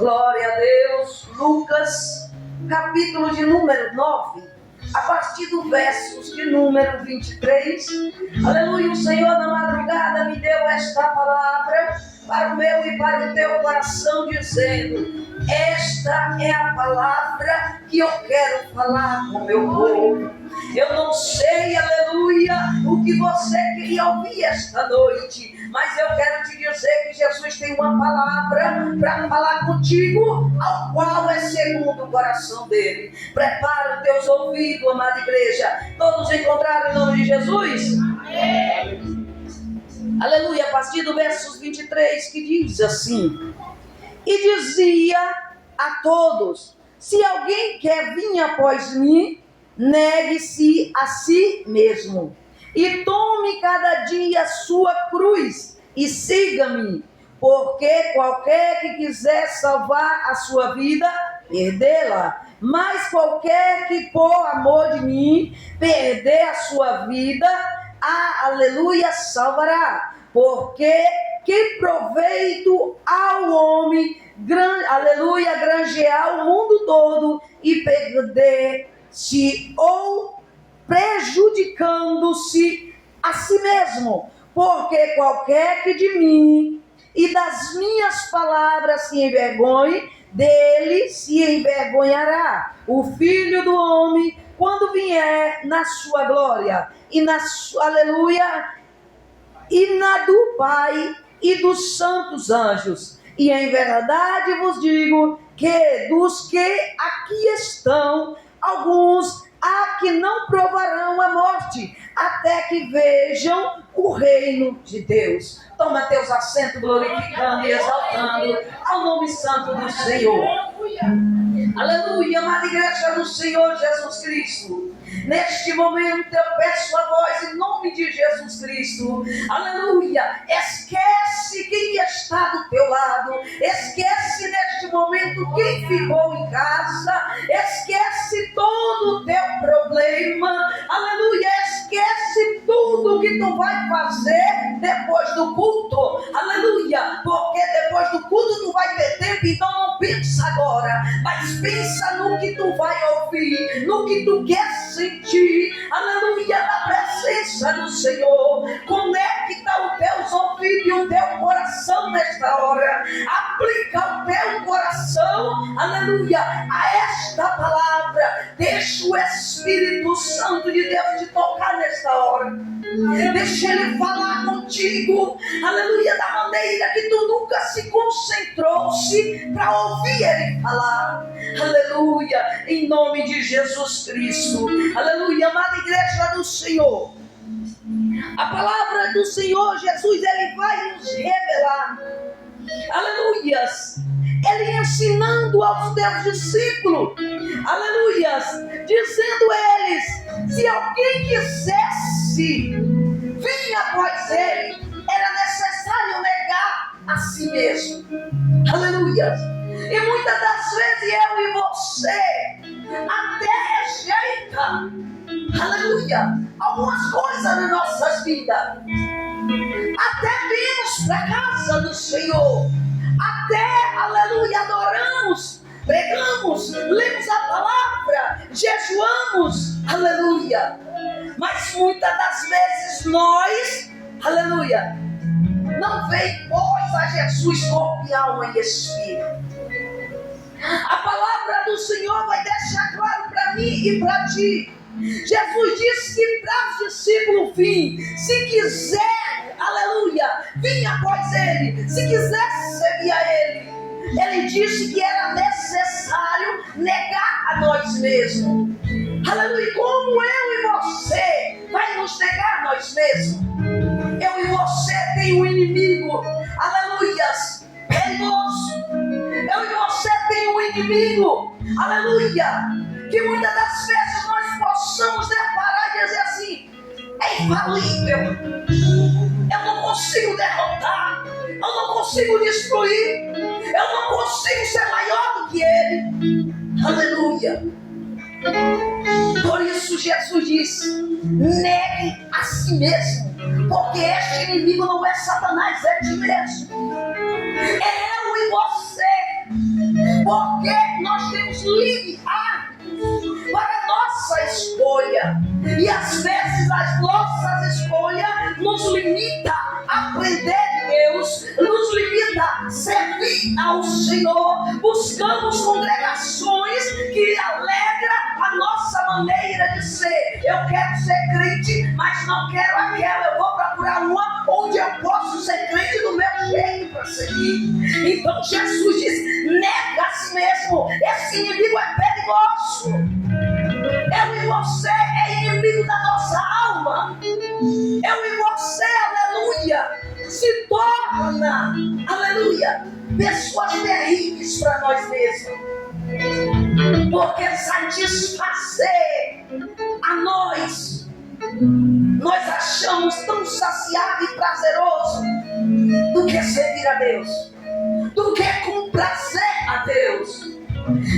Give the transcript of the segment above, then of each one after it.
Glória a Deus. Lucas, capítulo de número 9, a partir do versos de número 23. Aleluia, o Senhor na madrugada me deu esta palavra para o meu e para o teu coração, dizendo: esta é a palavra que eu quero falar com o meu povo. Eu não sei, aleluia, o que você queria ouvir esta noite, mas eu quero te dizer que Jesus tem uma palavra para falar contigo, ao qual é segundo o coração dele. Prepara os teus ouvidos, amada igreja. Todos encontraram em nome de Jesus? Amém. Aleluia, a partir do versos 23, que diz assim: e dizia a todos: se alguém quer vir após mim, negue-se a si mesmo e tome cada dia a sua cruz e siga-me, porque qualquer que quiser salvar a sua vida, perdê-la, mas qualquer que por amor de mim perder a sua vida, aleluia, salvará. Porque que proveito ao homem, aleluia, granjear o mundo todo e perder-se ou prejudicando-se a si mesmo? Porque qualquer que de mim e das minhas palavras se envergonhe, dele se envergonhará o Filho do Homem quando vier na sua glória e na sua, aleluia, e na do Pai e dos santos anjos. E em verdade vos digo que dos que aqui estão, alguns há que não provarão a morte, até que vejam o reino de Deus. Toma teus assentos, glorificando e exaltando ao nome santo do Senhor. Aleluia, amada igreja do Senhor Jesus Cristo. Neste momento eu peço a voz em nome de Jesus Cristo. Aleluia, esquece quem está do teu lado. Esquece neste momento quem ficou em casa. Esquece todo o teu problema. Aleluia, esquece tudo que tu vai fazer depois do culto. Aleluia, porque depois do culto tu vai ter tempo, então não pensa agora, mas pensa no que tu vai ouvir, no que tu quer sentir, aleluia, na presença do Senhor. Conecta os teus ouvidos e o teu coração nesta hora, aplica o teu coração, aleluia, a esta palavra. Deixa o Espírito Santo de Deus te tocar nesta hora, deixa ele falar contigo, aleluia, da maneira que tu nunca se concentrou-se para ouvir ele falar, aleluia, em nome de Jesus Cristo. Aleluia, amada igreja do Senhor. A palavra do Senhor Jesus, ele vai nos revelar, aleluias, ele ensinando aos teus discípulos, aleluias, dizendo a eles: se alguém quisesse vir após ele, era necessário negar a si mesmo, aleluias. E muitas das vezes eu e você até rejeita, aleluia, algumas coisas nas nossas vidas. Até vimos para a casa do Senhor, até, aleluia, adoramos, pregamos, lemos a palavra, jejuamos, aleluia. Mas muitas das vezes nós, aleluia, não veio pois a Jesus corpo, alma e espírito. A palavra do Senhor vai deixar claro para mim e para ti. Jesus disse que para os discípulos vir, se quiser, aleluia, vir após ele, se quiser seguir a ele, ele disse que era necessário negar a nós mesmos. Aleluia, como eu e você vai nos negar a nós mesmos? Eu e você tem um inimigo, aleluias, perigoso. Eu e você tem um inimigo, aleluia, que muitas das vezes nós possamos deparar e dizer assim: é infalível, eu não consigo derrotar, eu não consigo destruir, eu não consigo ser maior do que ele, aleluia. Por isso Jesus disse: negue a si mesmo, porque este inimigo não é Satanás, é ti mesmo, é eu e você. porque nós temos livre arbítrio para a nossa escolha. E às vezes as nossas escolhas nos limita a aprender de Deus, nos limita a servir ao Senhor. Buscamos congregações que alegram a nossa maneira de ser. Eu quero ser crente, mas não quero aquela. Eu vou procurar uma onde eu posso ser crente do meu jeito para seguir. Então Jesus diz: nega a si mesmo. Esse inimigo é perigoso. Eu e você é inimigo da nossa alma. Eu e você, aleluia, se torna, aleluia, pessoas terríveis para nós mesmos. Porque satisfazer a nós achamos tão saciável e prazeroso do que servir a Deus, do que comprazer a Deus.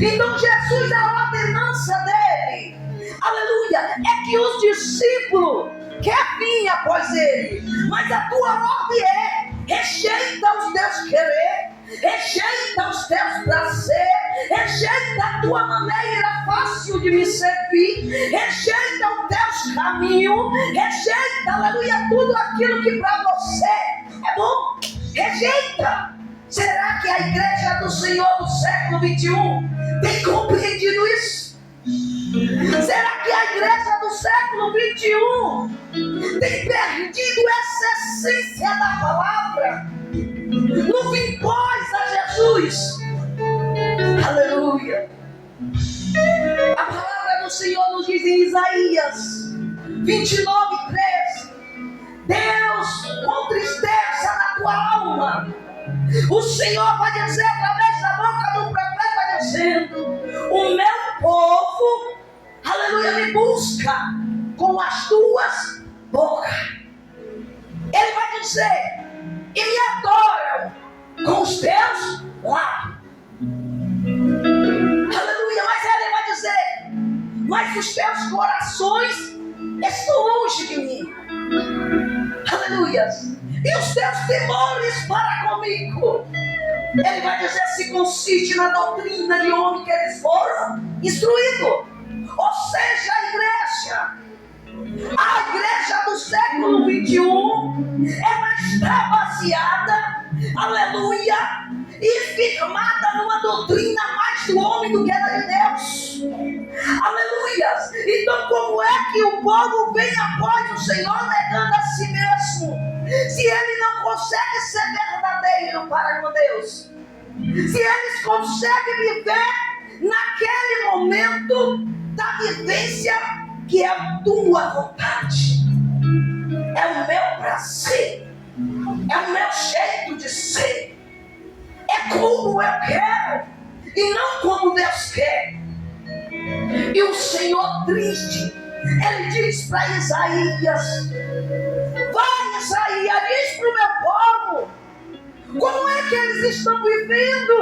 Então Jesus, a ordenança dele, aleluia, é que os discípulos querem vir após ele, mas a tua ordem é: rejeita os teus querer, rejeita os teus prazeres, rejeita a tua maneira fácil de me servir, rejeita os teus caminhos, rejeita, aleluia, tudo aquilo que para você é bom. Rejeita. Será que a igreja do Senhor do século 21 tem compreendido isso? Será que a igreja do século 21 tem perdido essa essência da palavra? Não vim pós a Jesus. Aleluia. A palavra do Senhor nos diz em Isaías 29:13: Deus com tristeza na tua alma. O Senhor vai dizer através da boca do profeta, dizendo: o meu povo, aleluia, me busca com as tuas bocas. Ele vai dizer: e me adoram com os teus lábios. Aleluia. Mas ele vai dizer: mas os teus corações estão longe de mim. Aleluia. E os teus temores para comigo. Ele vai dizer: se consiste na doutrina de homem que eles foram instruídos. Ou seja, a igreja do século 21, ela está baseada, aleluia, e firmada numa doutrina mais do homem do que da de Deus. Aleluia. Então como é que o povo vem após o Senhor negando a si mesmo, se ele não consegue ser verdadeiro para com Deus? Se eles conseguem viver naquele momento da vivência que é a tua vontade, é o meu prazer, é o meu jeito de ser, é como eu quero e não como Deus quer. E o Senhor triste, ele diz para Isaías: vai, Isaías, diz para o meu povo como é que eles estão vivendo,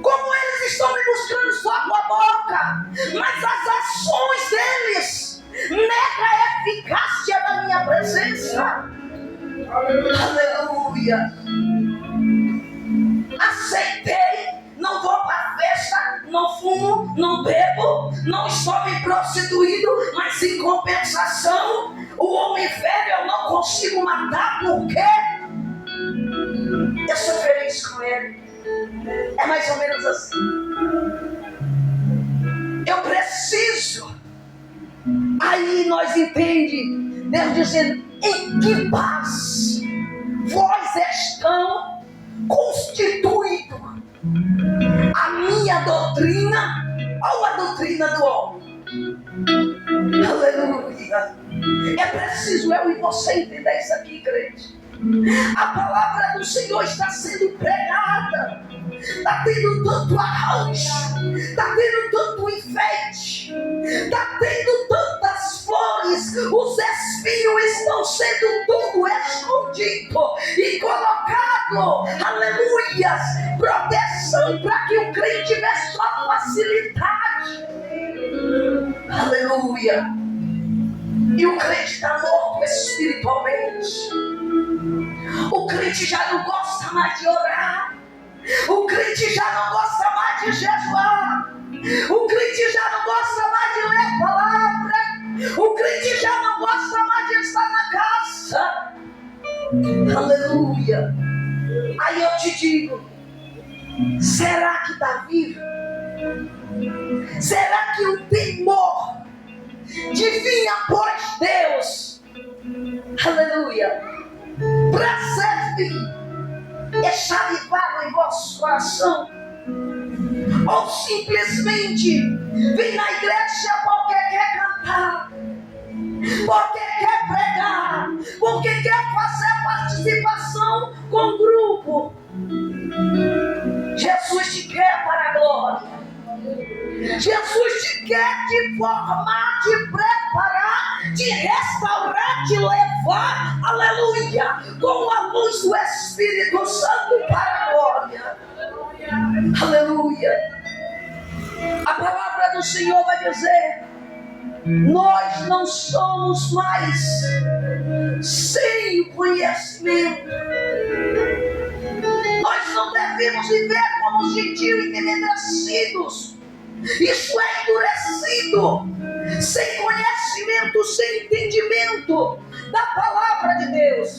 como eles estão me buscando só com a boca, mas as ações deles negam a eficácia da minha presença. Aleluia. Aceitei, não vou para a festa, não fumo, não bebo, não estou me prostituindo, mas em compensação, o homem velho eu não consigo matar, porque eu sou feliz com ele. É mais ou menos assim. Eu preciso. Aí nós entendemos Deus dizendo: em que paz vós estão constituídos a minha doutrina ou a doutrina do homem? Aleluia. É preciso eu e você entender isso aqui, crente. A palavra do Senhor está sendo pregada, está tendo tanto arranjo, está tendo tanto enfeite, está tendo tantas flores, os espinhos estão sendo tudo escondido e colocado, aleluia, proteção para que o crente tivesse só facilidade, aleluia. E o crente está morto espiritualmente. O crente já não gosta mais de orar. O crente já não gosta mais Aleluia. Aí eu te digo, será que está vivo? Será que o temor de vir após Deus, aleluia, para servir, está avivado em vosso coração? Ou simplesmente vem na igreja porque quer cantar, porque quer pregar, porque quer fazer participação com o grupo? Jesus te quer para a glória. Jesus te quer te formar, te preparar, te restaurar, te levar, aleluia, com a luz do Espírito Santo para a glória. Aleluia. A palavra do Senhor vai dizer: nós não somos mais sem o conhecimento. Nós não devemos viver como os gentios entenecidos. Isso é endurecido, sem conhecimento, sem entendimento da palavra de Deus.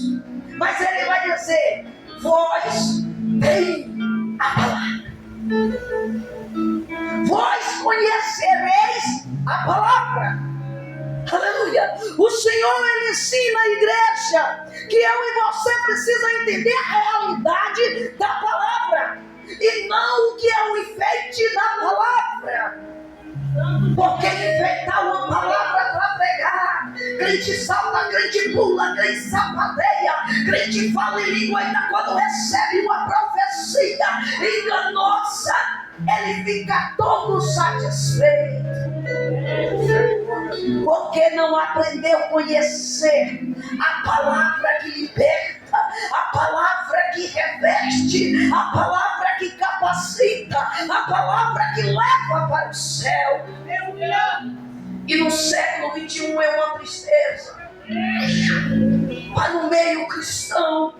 Mas ele vai dizer: vós tem a palavra. Vós conhecereis a palavra. Aleluia. O Senhor, ele ensina a igreja que eu e você precisa entender a realidade da palavra e não o que é o enfeite da palavra. Porque enfeitar uma palavra para pregar, crente salta, crente pula, crente sapateia, crente fala em língua, ainda quando recebe uma profecia enganosa, ele fica todo satisfeito. Porque não aprendeu a conhecer a palavra que liberta, a palavra que reveste, a palavra que capacita, a palavra que leva para o céu. E no século XXI é uma tristeza para no meio cristão,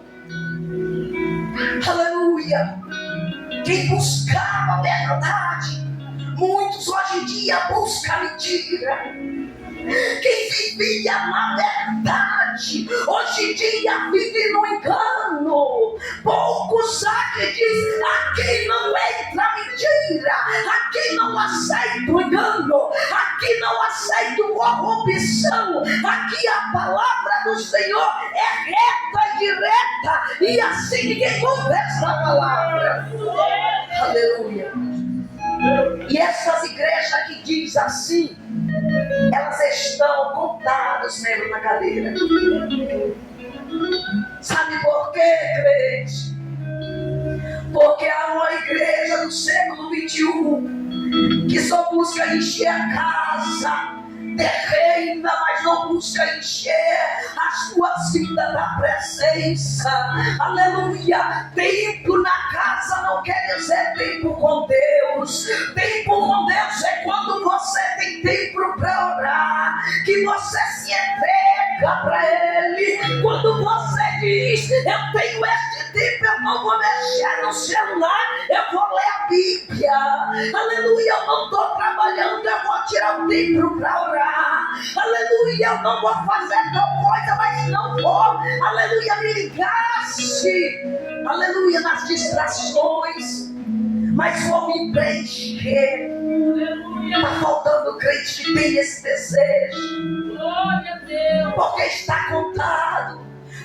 aleluia, quem buscava a verdade, muitos hoje em dia buscam mentira. Quem vivia na verdade, hoje em dia vive no engano. Poucos acreditam, aqui não entra mentira, aqui não aceita o engano, aqui não aceita corrupção, aqui a palavra do Senhor é reta e direta, e assim ninguém conversa a palavra. Aleluia. E essas igrejas que diz assim, elas estão contadas mesmo na cadeira. Sabe por quê, crente? Porque há uma igreja do século XXI que só busca encher a casa terrena, mas não busca encher as suas vidas da presença. Aleluia. Tempo na casa não quer dizer tempo com Deus. Tempo com Deus é quando você tem tempo para orar, que você se entrega para Ele. Quando você diz: eu tenho este tempo, eu não vou mexer no celular, eu vou ler a Bíblia. Aleluia. Eu não estou trabalhando, eu vou tirar o tempo para orar. Aleluia, eu não vou fazer tal coisa, mas não vou, aleluia, me ligasse, aleluia, nas distrações, mas vou me preencher. Está faltando crente que tem esse desejo, porque está contado.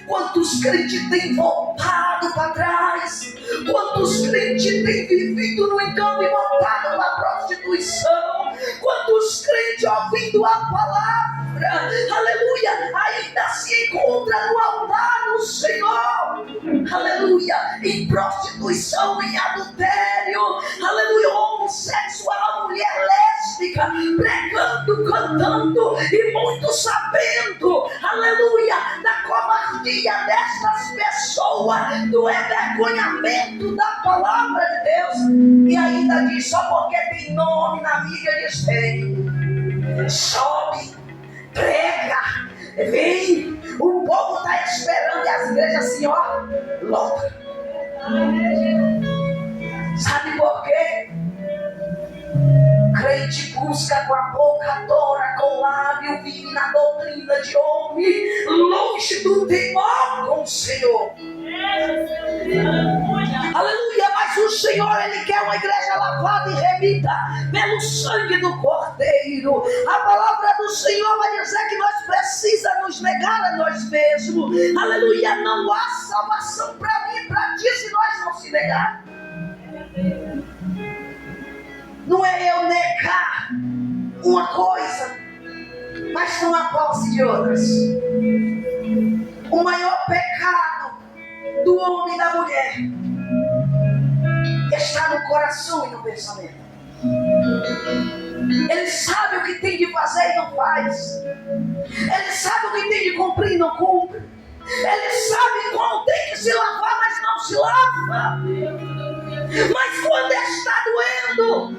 Quantos crentes têm voltado para trás? Quantos crentes têm vivido no engano e voltado para a prostituição? Quantos crentes ouvindo a palavra, aleluia, ainda se encontra no altar do Senhor, aleluia, em prostituição, em adultério, aleluia, homossexual, mulher lésbica, pregando, cantando e muitos sabendo, aleluia, da covardia destas pessoas, do envergonhamento da palavra de Deus, e ainda diz: só porque tem nome na mídia, diz: vem, sobe, prega, vem. O povo está esperando e as igrejas assim, ó, louca. Sabe por quê? Crente busca com a boca, adora com o lábio, vive na doutrina de homem, longe do temor com o Senhor. Aleluia, mas o Senhor, Ele quer uma igreja lavada e remida pelo sangue do Cordeiro. A palavra do Senhor vai dizer que nós precisamos nos negar a nós mesmos. Aleluia, não há salvação para mim e para ti se nós não se negar. Não é eu negar uma coisa, mas tomar posse de outras. O maior pecado do homem e da mulher está no coração e no pensamento. Ele sabe o que tem de fazer e não faz. Ele sabe o que tem de cumprir e não cumpre. Ele sabe quando tem que se lavar, mas não se lava. Mas quando está doendo,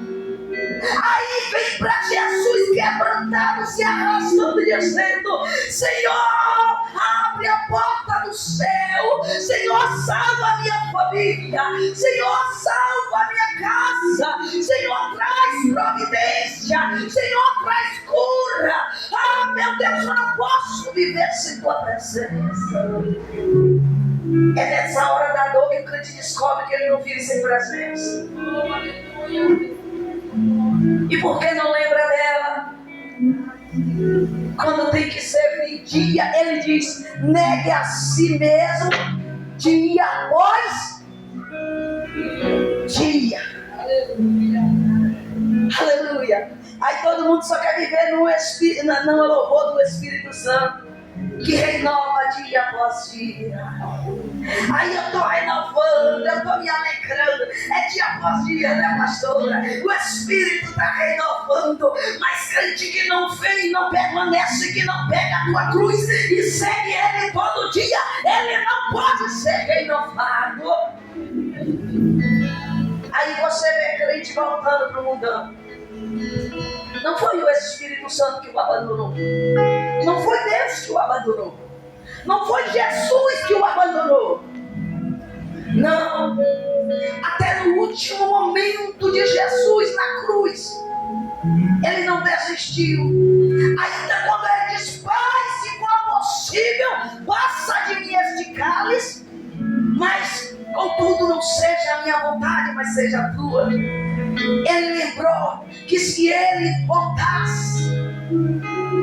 aí vem para Jesus quebrantado, se arrastando, dizendo: Senhor, abre a porta do céu. Senhor, salva a minha família. Senhor, salva a minha casa. Senhor, traz providência. Senhor, traz cura. Ah, meu Deus, eu não posso viver sem tua presença. É nessa hora da dor que o crente descobre que ele não vive sem presença. E por que não lembra dela? Quando tem que servir dia, ele diz: negue a si mesmo, dia após dia. Aleluia. Aí todo mundo só quer viver no louvor do Espírito Santo, que renova dia após dia. Aí eu estou renovando, eu estou me alegrando. É dia após dia, né, pastora? O Espírito está renovando. Mas crente que não vem, não permanece, que não pega a tua cruz e segue Ele todo dia, ele não pode ser renovado. Aí você vê crente voltando para o mundão. Não foi o Espírito Santo que o abandonou. Não foi Deus que o abandonou. Não foi Jesus que o abandonou. Não. Até no último momento de Jesus na cruz, ele não desistiu. Ainda quando ele disse: Pai, se for possível, passa de mim este cálice, mas contudo não seja a minha vontade, mas seja a tua. Ele lembrou que se ele voltasse,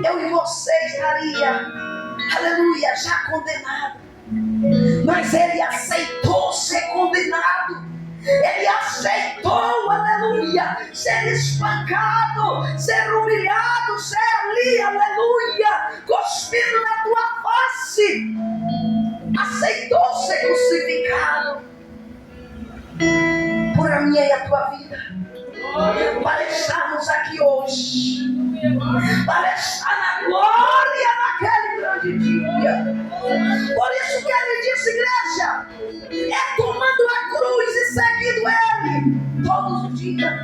eu e você estaria, aleluia, já condenado. Mas ele aceitou ser condenado. Ele aceitou, aleluia, ser espancado, ser humilhado, ser ali, aleluia, cuspido na tua face. Aceitou ser crucificado por a minha e a tua vida, para estarmos aqui hoje, para estar na glória naquele grande dia. Por isso que ele disse: igreja, é tomando a cruz e seguindo ele todos os dias.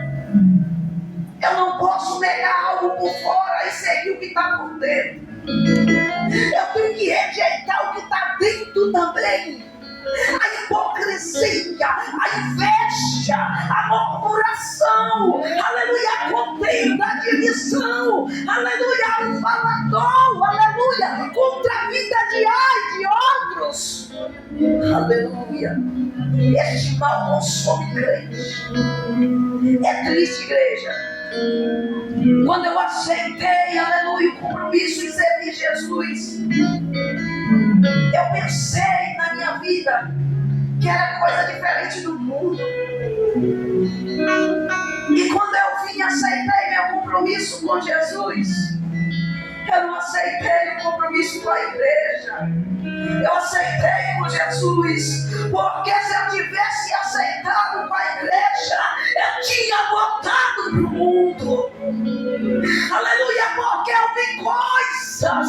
Eu não posso negar algo por fora e seguir o que está por dentro. Eu tenho que rejeitar o que está dentro também. A hipocrisia, a inveja, a murmuração, aleluia, a contenda, a divisão, aleluia, o falador, aleluia, contra a vida de ai de outros, aleluia. Este mal consome crente. É triste, igreja. Quando eu aceitei, aleluia, o compromisso em servir Jesus, eu pensei na minha vida que era coisa diferente do mundo. E quando eu vim, aceitei meu compromisso com Jesus, eu não aceitei o compromisso com a igreja. Eu aceitei com Jesus, porque se eu tivesse aceitado com a igreja, eu tinha voltado para o mundo. Aleluia, porque eu vi coisas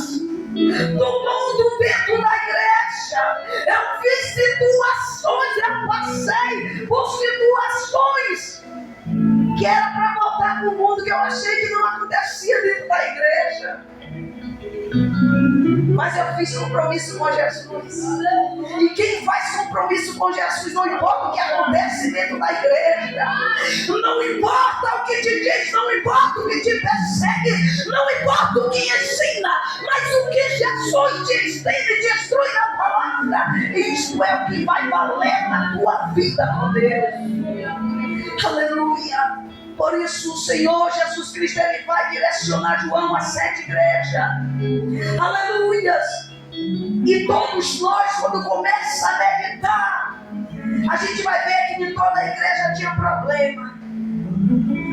do mundo dentro da igreja. Eu vi situações, eu passei por situações que era para voltar para o mundo, que eu achei que não acontecia dentro da igreja. Mas eu fiz compromisso com Jesus. E quem faz compromisso com Jesus, não importa o que acontece dentro da igreja, não importa o que te diz, não importa o que te persegue, não importa o que ensina, mas o que Jesus te ensina e te instrui na palavra, isto é o que vai valer na tua vida com Deus. Aleluia. Por isso o Senhor Jesus Cristo, Ele vai direcionar João a 7 igrejas. Aleluias. E todos nós, quando começa a meditar, a gente vai ver que de toda a igreja tinha problema,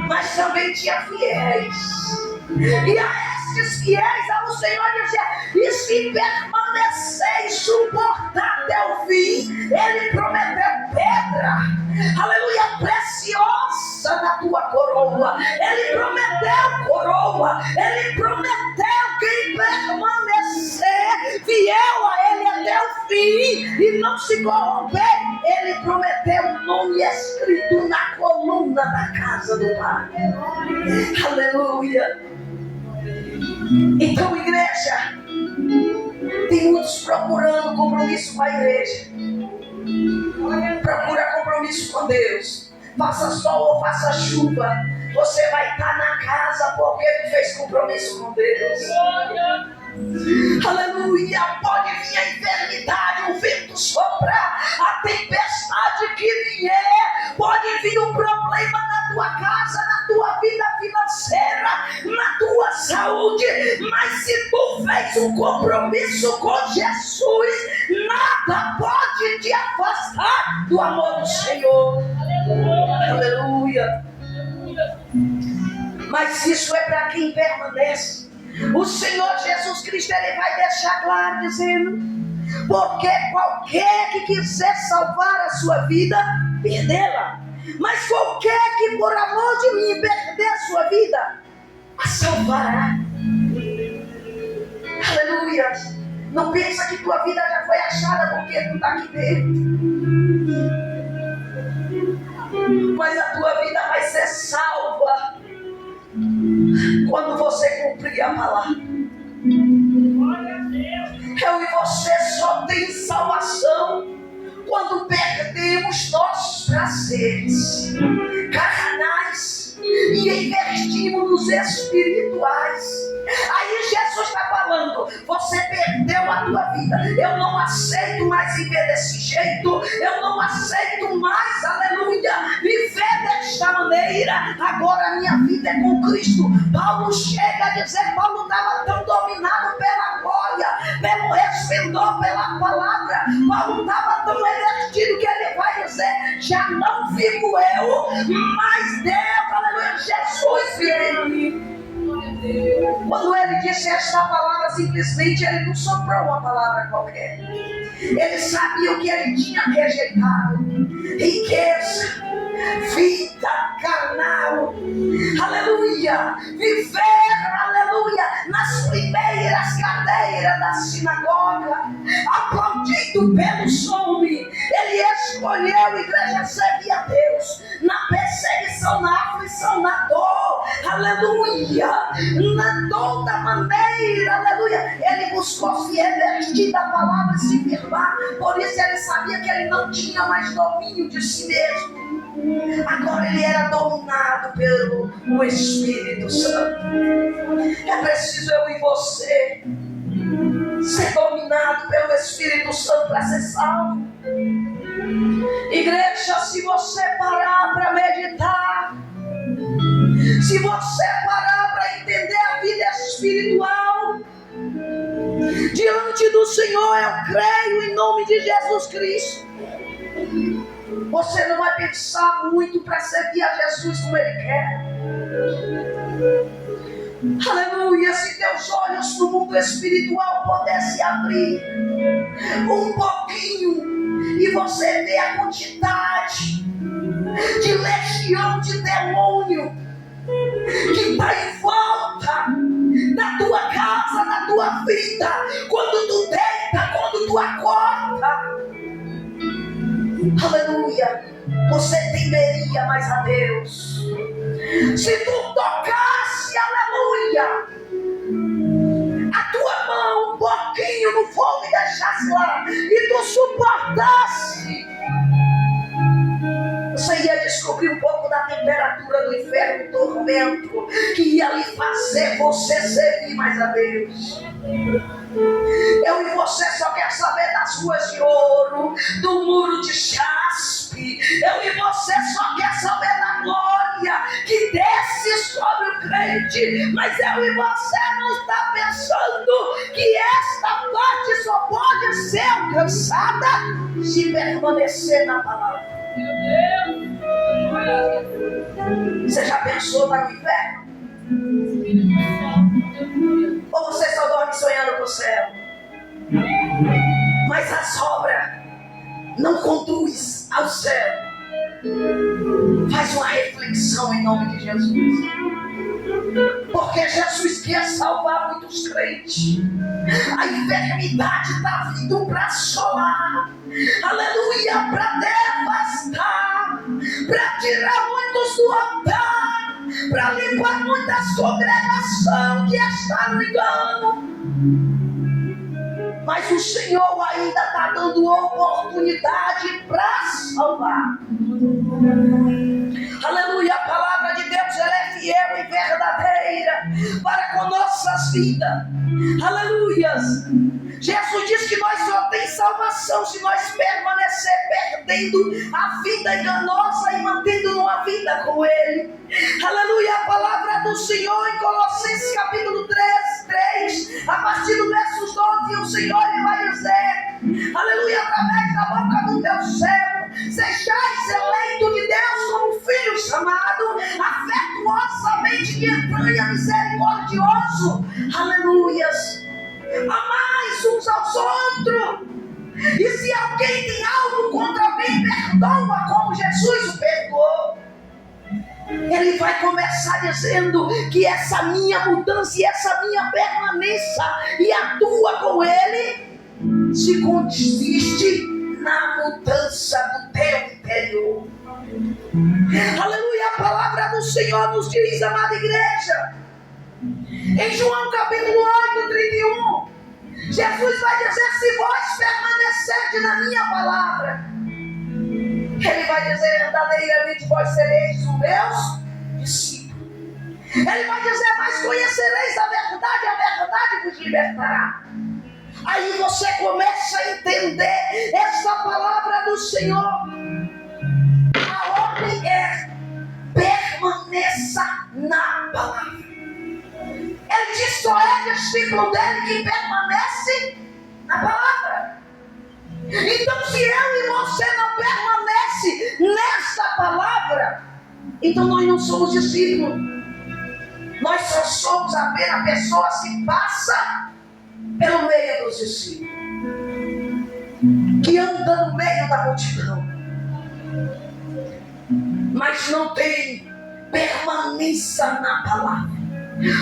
mas também tinha fiéis. E a estes fiéis, o Senhor dizia: e se permaneceis suportar até o fim, Ele prometeu pedra, aleluia, preciosa na tua coroa. Ele prometeu coroa. Ele prometeu quem permanecer fiel a Ele até o fim e não se corromper. Ele prometeu um nome escrito na coluna da casa do Pai. Aleluia. Então, igreja, tem muitos procurando compromisso com a igreja. Procura compromisso com Deus. Faça sol ou faça chuva, você vai estar na casa porque tu fez compromisso com Deus. Aleluia. Pode vir a enfermidade, o vento soprar, a tempestade que vier, pode vir um problema na tua casa, na tua vida financeira, na tua saúde, mas se tu fez um compromisso com Jesus, nada pode te afastar do amor do Senhor. Aleluia. Mas isso é para quem permanece. O Senhor Jesus Cristo, Ele vai deixar claro dizendo: porque qualquer que quiser salvar a sua vida, perdê-la. Mas qualquer que por amor de mim perder a sua vida, a salvará. Aleluia. Não pensa que tua vida já foi achada porque tu está aqui dentro. Mas a tua vida vai ser salva quando você cumprir a palavra. Eu e você só tem salvação quando perdemos nossos prazeres carnais e investimos nos espirituais. Aí Jesus está falando: você perdeu a tua vida, eu não aceito mais viver desse jeito, eu não aceito mais, aleluia, viver desta maneira. Agora a minha vida é com Cristo. Paulo chega a dizer, Paulo estava tão dominado pela glória, pelo resplendor, pela palavra, Paulo estava tão revestido que ele vai dizer: já não vivo eu, mas Deus, aleluia, Jesus vive em mim. Quando ele disse esta palavra, simplesmente ele não soprou uma palavra qualquer. Ele sabia o que ele tinha rejeitado: riqueza, vida carnal, aleluia, viver, aleluia, nas primeiras cadeiras da sinagoga, aplaudido pelos homens. Ele escolheu, igreja, servir a Deus na perseguição, na aflição, na dor, aleluia, na toda maneira, aleluia. Ele buscou se revestir da palavra e se firmar. Por isso ele sabia que ele não tinha mais domínio de si mesmo. Agora ele era dominado pelo Espírito Santo. É preciso eu e você ser dominado pelo Espírito Santo para ser salvo. Igreja, se você parar para meditar, se você parar para entender a vida espiritual diante do Senhor, eu creio em nome de Jesus Cristo, você não vai pensar muito para servir a Jesus como Ele quer. Aleluia. Se teus olhos no mundo espiritual pudessem abrir um pouquinho e você ver a quantidade de legião de demônio que está em volta da tua casa, da tua vida, quando tu deita, quando tu acorda, aleluia, você temeria mais a Deus. Se tu tocasse, aleluia, a tua mão um pouquinho matasse, você ia descobrir um pouco da temperatura do inferno, do tormento, que ia lhe fazer você servir mais a Deus. Eu e você só quer saber das ruas de ouro, do muro de jaspe. Eu e você só quer saber da glória que desce sobre o crente. Mas eu e você não está pensando que esta parte só pode ser alcançada se permanecer na palavra. Você já pensou no inferno? Ou você só dorme sonhando com o céu? Mas a sobra não conduz ao céu. Faz uma reflexão em nome de Jesus. Porque Jesus quer salvar muitos crentes. A enfermidade está vindo para assolar. Aleluia, para devastar, para tirar muitos do altar, para limpar muitas congregações que estão ligando. Mas o Senhor ainda está dando oportunidade para salvar. Aleluia, a palavra de Deus ela é fiel e verdadeira para com nossas vidas. Aleluias. Jesus diz que nós só temos salvação se nós permanecer perdendo a vida enganosa e mantendo uma vida com Ele. Aleluia, a palavra do Senhor em Colossenses capítulo 3, a partir do verso 12, o Senhor ele vai dizer, aleluia, através da boca do teu servo, sejais eleitos de Deus como filhos amados, afetuosamente de entranha misericordioso, aleluias, amais uns aos outros, e se alguém tem algo contra alguém, perdoa como Jesus o perdoou. Ele vai começar dizendo que essa minha mudança e essa minha permanência e a tua com Ele se consiste na mudança do teu interior. Aleluia, a palavra do Senhor nos diz, amada igreja, em João capítulo 8:31, Jesus vai dizer, se vós permanecerdes na minha palavra, Ele vai dizer, verdadeiramente vós sereis os meus discípulos. Ele vai dizer, mas conhecereis a verdade vos libertará. Aí você começa a entender essa palavra do Senhor. A ordem é, permaneça na palavra. Ele diz, só é discípulo dele quem permanece na palavra. Então se eu e você não permanece nessa palavra, então nós não somos discípulos. Nós só somos apenas pessoas que passam pelo meio dos discípulos, que andam no meio da multidão, mas não tem permanência na palavra.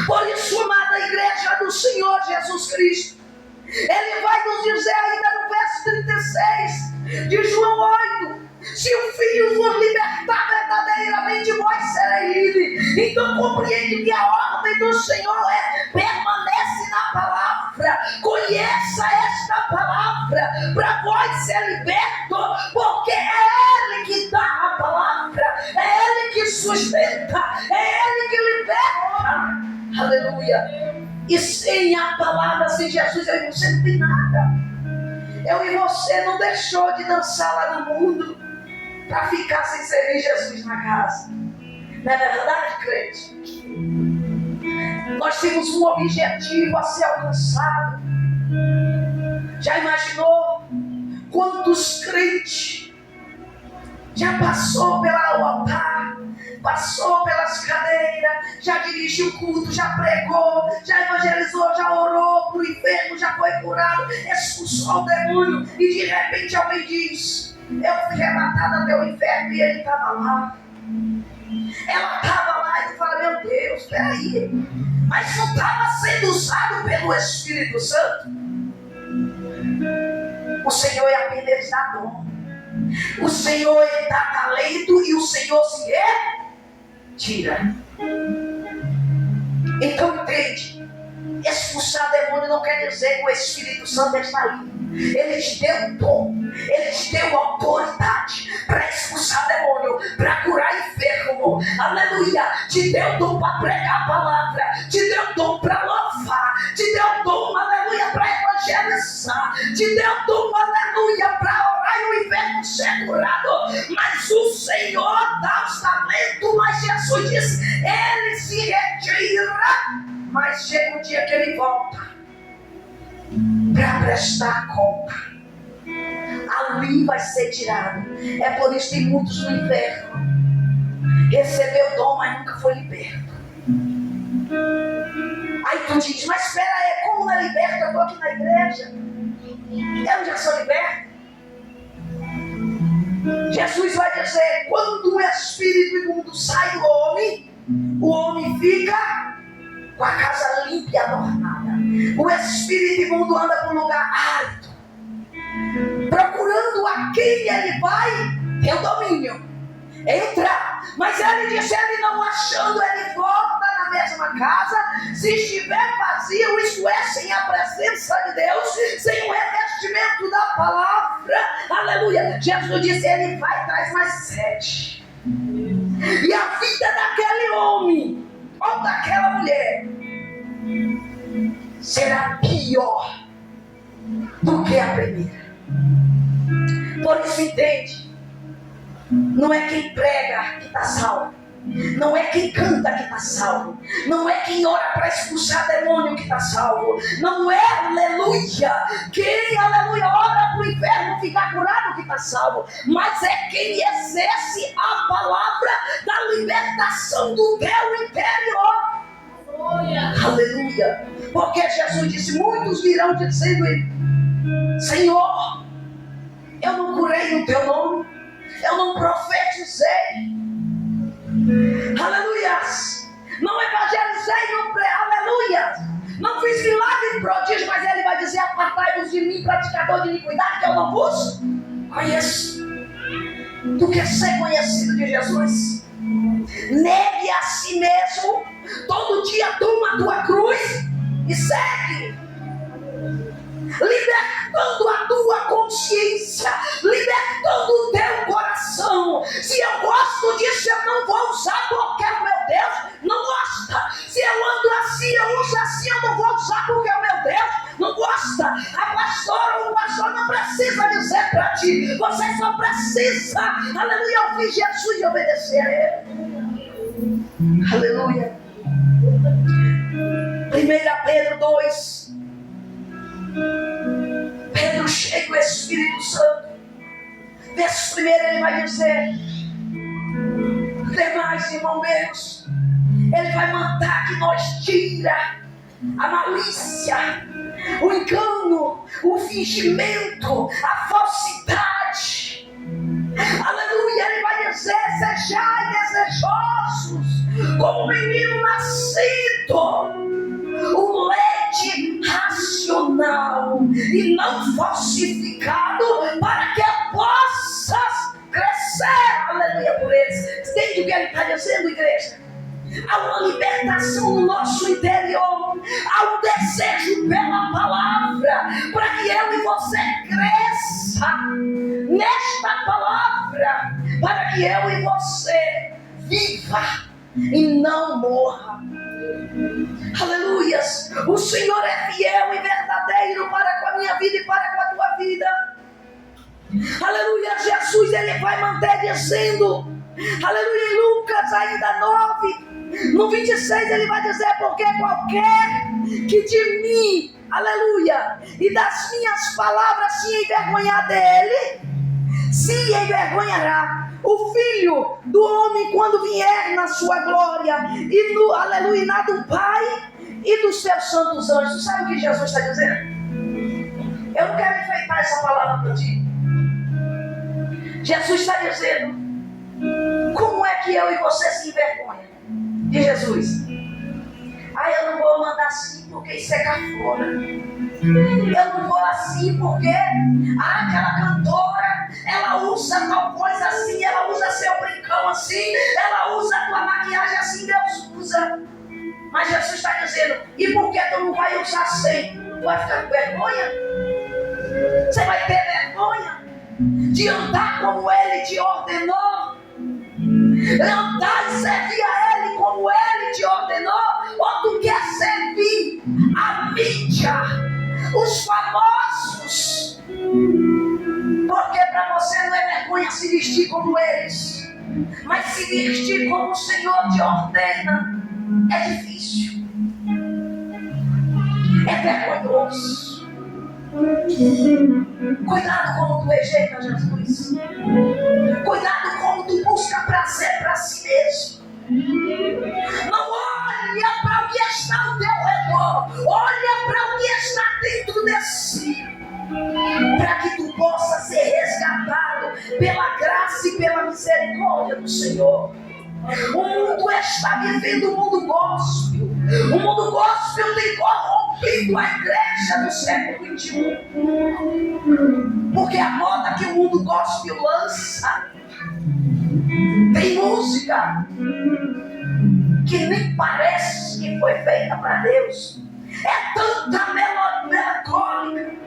Por isso, amada igreja do Senhor Jesus Cristo, Ele vai nos dizer ainda no verso 36 de João 8, se o Filho vos libertar verdadeiramente, vós sereis livres. Então compreende que a ordem do Senhor é, permanece na palavra, conheça esta palavra, para vós ser liberto, porque é Ele que dá a palavra, é Ele que sustenta, é Ele que liberta. Aleluia. E sem a palavra, sem Jesus, eu e você não tem nada. Eu e você não deixou de dançar lá no mundo para ficar sem servir Jesus na casa. Não é verdade, crente? Nós temos um objetivo a ser alcançado. Já imaginou quantos crentes já passou pelo altar, passou pelas cadeiras, já dirigiu culto, já pregou, já evangelizou, já orou para o enfermo, já foi curado, expulsou o demônio, e de repente alguém diz, eu fui arrebatada pelo inferno e ele estava lá. Ela estava lá e fala, meu Deus, peraí, mas não estava sendo usado pelo Espírito Santo? O Senhor é apenas dá dom. O Senhor ele dá talento e o Senhor se retira. Então entende, expulsar demônio não quer dizer que o Espírito Santo está ali. Ele te deu um dom, Ele te deu autoridade para expulsar demônio, para curar enfermo. Aleluia. Te deu dom para pregar a palavra. Te deu dom para louvar. Te deu dom, aleluia, para evangelizar. Te deu dom, aleluia, para orar e o enfermo ser curado. Mas o Senhor dá os talentos. Mas Jesus disse, ele se retira. Mas chega um dia que ele volta para prestar conta. Ali vai ser tirado. É por isso que tem muitos no inferno. Recebeu dom, mas nunca foi liberto. Aí tu diz, mas espera aí, como não é liberto? Eu estou aqui na igreja. Eu já sou liberto. Jesus vai dizer, quando o espírito imundo sai do homem, o homem fica com a casa limpa e adornada. O espírito imundo anda para um lugar árido, procurando a quem ele vai ter o domínio, entrar. Mas ele disse, ele não achando, ele volta na mesma casa. Se estiver vazio, isto é, sem a presença de Deus, sem o revestimento da palavra, aleluia, Jesus disse, ele vai traz mais sede. E a vida daquele homem ou daquela mulher será pior do que a primeira. Por isso entende, não é quem prega que está salvo, não é quem canta que está salvo, não é quem ora para expulsar demônio que está salvo, não é, aleluia, quem, aleluia, ora para o inferno ficar curado que está salvo, mas é quem exerce a palavra da libertação do teu interior. Aleluia. Porque Jesus disse, muitos virão dizendo, Senhor, eu não curei no teu nome, eu não profetizei, aleluia, não evangelizei, aleluia, não fiz milagre e prodígio. Mas ele vai dizer, apartai-vos de mim, praticador de iniquidade, que eu não vos conheço. Tu quer ser conhecido de Jesus? Negue a si mesmo, todo dia toma a tua cruz e segue, libertando a tua consciência, libertando o teu coração. Se eu gosto disso, eu não vou usar, porque o meu Deus não gosta. Se eu ando assim, eu uso assim, eu não vou usar, porque o meu Deus não gosta. A pastora ou o pastor não precisa dizer para ti, você só precisa, aleluia, ouvir Jesus e obedecer a ele. Aleluia. 1 Pedro 2. Pedro cheio do Espírito Santo. Verso 1 ele vai dizer, demais, irmão meus, ele vai mandar que nós tira a malícia, o engano, o fingimento, a falsidade. Aleluia, ele vai dizer, sejai desejosos como menino nascido, o leite racional e não falsificado, para que possas crescer, aleluia, por eles. Entende o que ele está dizendo, igreja? Há uma libertação no nosso interior, há um desejo pela palavra, para que eu e você cresça nesta palavra, para que eu e você viva e não morra. Aleluias. O Senhor é fiel e verdadeiro para com a minha vida e para com a tua vida. Aleluia. Jesus, ele vai manter dizendo, aleluia, em Lucas ainda 9, no 26 ele vai dizer, porque qualquer que de mim, aleluia, e das minhas palavras se envergonhar dele, se envergonhará o Filho do Homem quando vier na sua glória e no, aleluia, na do Pai e dos seus santos anjos. Sabe o que Jesus está dizendo? Eu não quero enfeitar essa palavra para ti. Jesus está dizendo, como é que eu e você se envergonha de Jesus? Eu não vou mandar assim porque isso é cafona. Eu não vou assim porque aquela cantora, ela usa tal coisa assim, ela usa seu brincão assim, ela usa a tua maquiagem assim, Deus usa. Mas Jesus está dizendo, e por que tu não vai usar assim? Tu vai ficar com vergonha? Você vai ter vergonha? de andar como Ele te ordenou, andar e servir a Ele como Ele te ordenou, ou tu quer servir a mídia, os famosos? Porque para você não é vergonha se vestir como eles, mas se vestir como o Senhor te ordena é difícil, é vergonhoso. Cuidado como tu rejeita Jesus. Cuidado como tu busca prazer para si mesmo. Não olha para o que está ao teu redor, olha para o que está dentro de si, para que tu possa ser resgatado pela graça e pela misericórdia do Senhor. O mundo está vivendo um mundo gospel. O mundo gospel tem corrompido a igreja do século XXI. Porque a moda que o mundo gospel lança tem música que nem parece que foi feita para Deus. É tanta melancólica,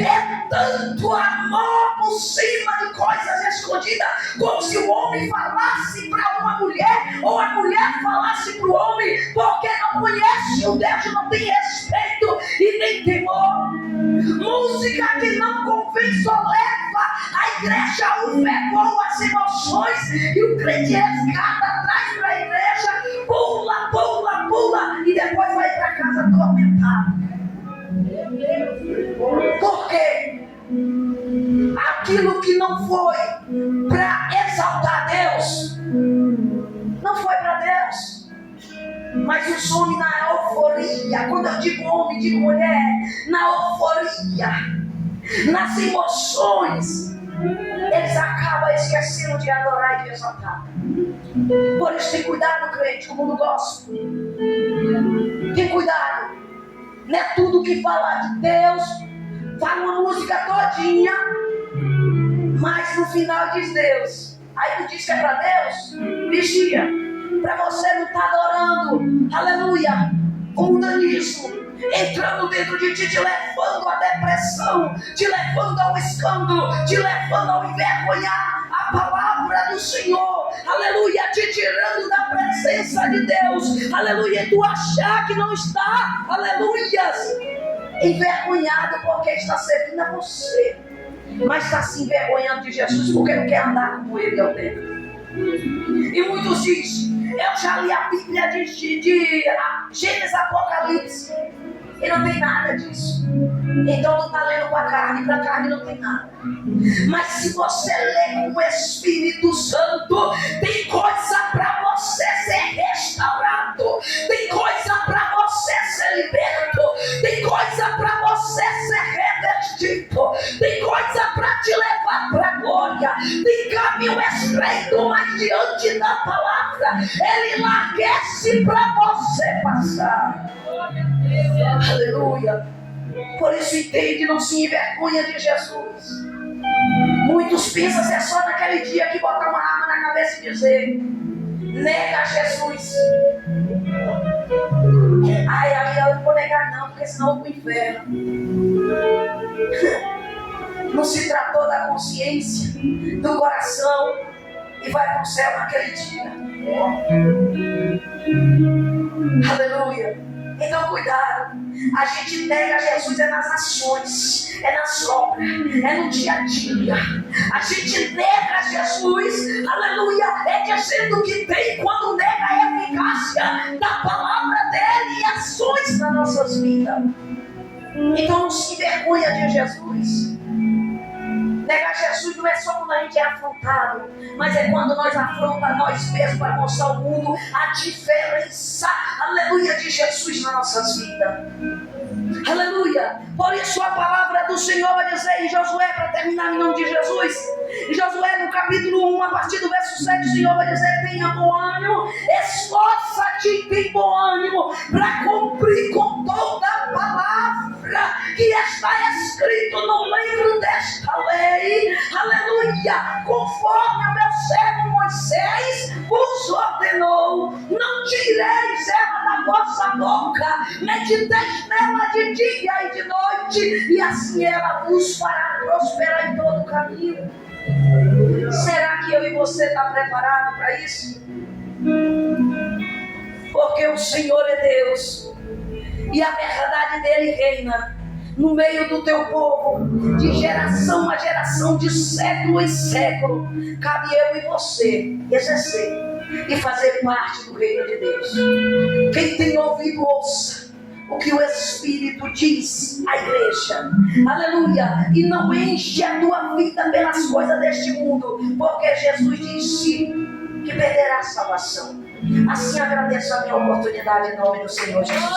é tanto amor por cima de coisas escondidas, como se o homem falasse para uma mulher, ou a mulher falasse para o homem, porque não conhece o Deus, não tem respeito e nem temor. Música que não convence, só leva a igreja ao fervor, as emoções, e o crente resgata atrás para a igreja, pula, pula, pula, e depois vai para casa atormentado. Por quê? Aquilo que não foi para exaltar Deus, não foi para Deus. Mas os homens na euforia, quando eu digo homem, digo mulher, na euforia, nas emoções, eles acabam esquecendo de adorar e de exaltar. Por isso tem cuidado, crente, com o mundo gospel. Tem cuidado. Não é tudo que falar de Deus, fala uma música todinha, mas no final diz Deus. Aí tu diz que é para Deus, vigia, para você não estar adorando, aleluia, o mundanismo entrando dentro de ti, te levando à depressão, te levando ao escândalo, te levando ao envergonhar a palavra do Senhor, aleluia, te tirando da presença de Deus, aleluia, e tu achar que não está, aleluias, envergonhado porque está servindo a você, mas está se envergonhando de Jesus porque não quer andar como Ele ao dentro. E muitos dizem, eu já li a Bíblia de Gênesis, Apocalipse, e não tem nada disso. Então tu está lendo com a carne, para a carne não tem nada. Mas se você lê com o Espírito Santo, tem coisa para você ser restaurado, tem coisa para você ser liberto, tem coisa para você ser revestido, tem coisa para te levar para a glória, tem caminho estreito, mas diante da palavra Ele larguece para você passar. Aleluia. Por isso entende, não se envergonha de Jesus. Muitos pensam que é só naquele dia que botar uma arma na cabeça e dizer, nega Jesus. Ai, eu não vou negar não, porque senão eu vou pro inferno. Não se tratou da consciência, do coração, e vai para o céu naquele dia. Aleluia. Então cuidado, a gente nega Jesus é nas ações, é nas obras, é no dia a dia. A gente nega Jesus, aleluia, é dizendo que tem quando nega a eficácia da palavra dele e ações nas nossas vidas. Então não se envergonha de Jesus. Negar Jesus não é só quando a gente é afrontado, mas é quando nós afrontamos nós mesmos para mostrar ao mundo a diferença, aleluia, de Jesus nas nossas vidas. Aleluia. Por isso a palavra do Senhor vai dizer em Josué, para terminar em nome de Jesus, em Josué no capítulo 1, a partir do verso 7, o Senhor vai dizer, tenha bom ânimo, esforça-te e tem bom ânimo, para cumprir com toda a palavra que está escrito no livro desta lei, aleluia, conforme o meu servo Moisés vos ordenou, não tireis ela da vossa boca, mediteis nela de dia e de noite, e assim ela vos fará prosperar em todo o caminho. Será que eu e você está preparado para isso? Porque o Senhor é Deus e a verdade dele reina no meio do teu povo, de geração a geração, de século em século. Cabe eu e você exercer e fazer parte do reino de Deus. Quem tem ouvido, ouça o que o Espírito diz à igreja. Aleluia. E não enche a tua vida pelas coisas deste mundo, porque Jesus disse que perderá a salvação. Assim agradeço a minha oportunidade em nome do Senhor Jesus.